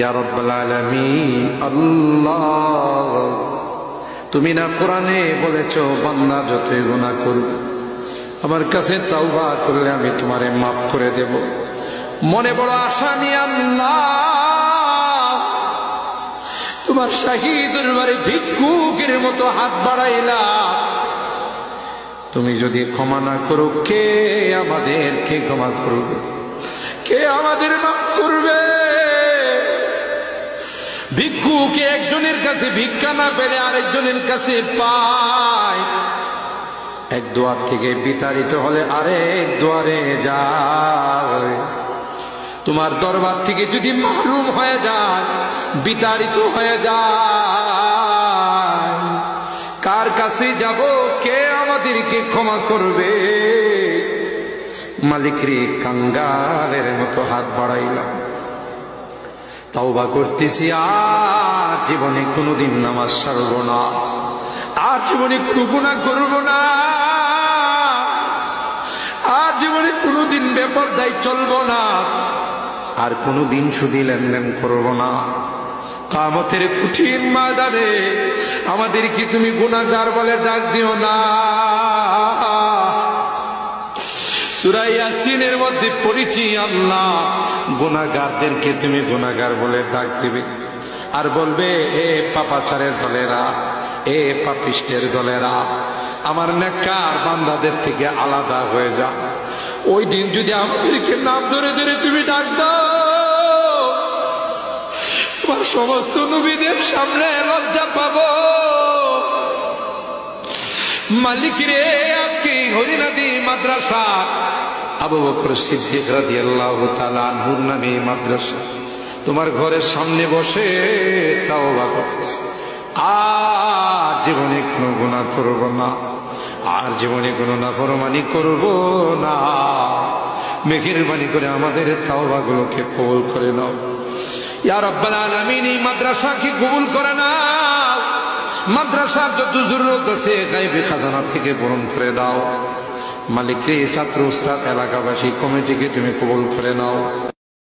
ইয়া রাব্বাল আলামিন। আল্লাহ, তুমি না কোরআনে বলেছো বান্দা যতই গুনাহ করবে আমার কাছে তাওবা করলে আমি তোমারে মাফ করে দেব। মনে বড় আশা নিয়ে আল্লাহ তোমার শাহী দরবারে ভিক্ষুকের মতো হাত বাড়াইলাম। তুমি যদি ক্ষমা না করো, কে আমাদেরকে ক্ষমা করবে? কে আমাদের মাফ করবে? ভিক্ষুকে একজনের কাছে ভিক্ষা না পেলে আরেকজনের কাছে পায়। এক দুয়ার থেকে বিতাড়িত হলে আরেক দুয়ারে যায়। তোমার দরবার থেকে যদি মাহরুম হয়ে যায়, বিতাড়িত হয়ে যায়, কার কাছে যাব? কে আমাদেরকে ক্ষমা করবে? মালিক রে, কাঙ্গালের মতো হাত বাড়াইলাম, তাওবা করতেছি, আর জীবনে কোনোদিন নামাজ ছাড়ব না, আর জীবনে কোনো গুনাহ করব না, আর জীবনে কোনোদিন বেপরদায় চলব না, আর কোনোদিন সুদী লেনদেন করব না। কিয়ামতের কঠিন ময়দানে আমাদেরকে তুমি গুনাহগার বলে ডাক দিও না। সূরা ইয়াসিনের মধ্যে পড়েছি, আল্লাহ গুনাহগারদেরকে তুমি গুনাহগার বলে ডাক দিবে, আর বলবে, এ পাপাচারের দলেরা, এ পাপিষ্টের দলেরা, আমার নেককার বান্দাদের থেকে আলাদা হয়ে যা। ওই দিন যদি আমাদেরকে নাম ধরে ধরে তুমি ডাক দাও, তোমার সমস্ত নবীদের সামনে লজ্জা পাবো। মালিক রে, আজকে হরিনাদি মাদ্রাসা আবু বকর সিদ্দিক রাদিয়াল্লাহু তাআলা আনহুর নামে মাদ্রাসা তোমার ঘরের সামনে বসে তাওবা করতেছি, আর জীবনে কোনো গুনাহ করব না, আর জীবনে কোনো নাফরমানি করব না। মেহেরবানি করে আমাদের তাওবাগুলোকে কবুল করে নাও ইয়া রাব্বাল আলামিন। এই মাদ্রাসাকে কবুল করে নাও, মাদ্রাসার যত জরুরত আছে গায়বী খাজানা থেকে পূরণ করে দাও। মালিক রে, ছাত্র উস্তাদ এলাকাবাসী কমিটিকে তুমি কবুল করে নাও।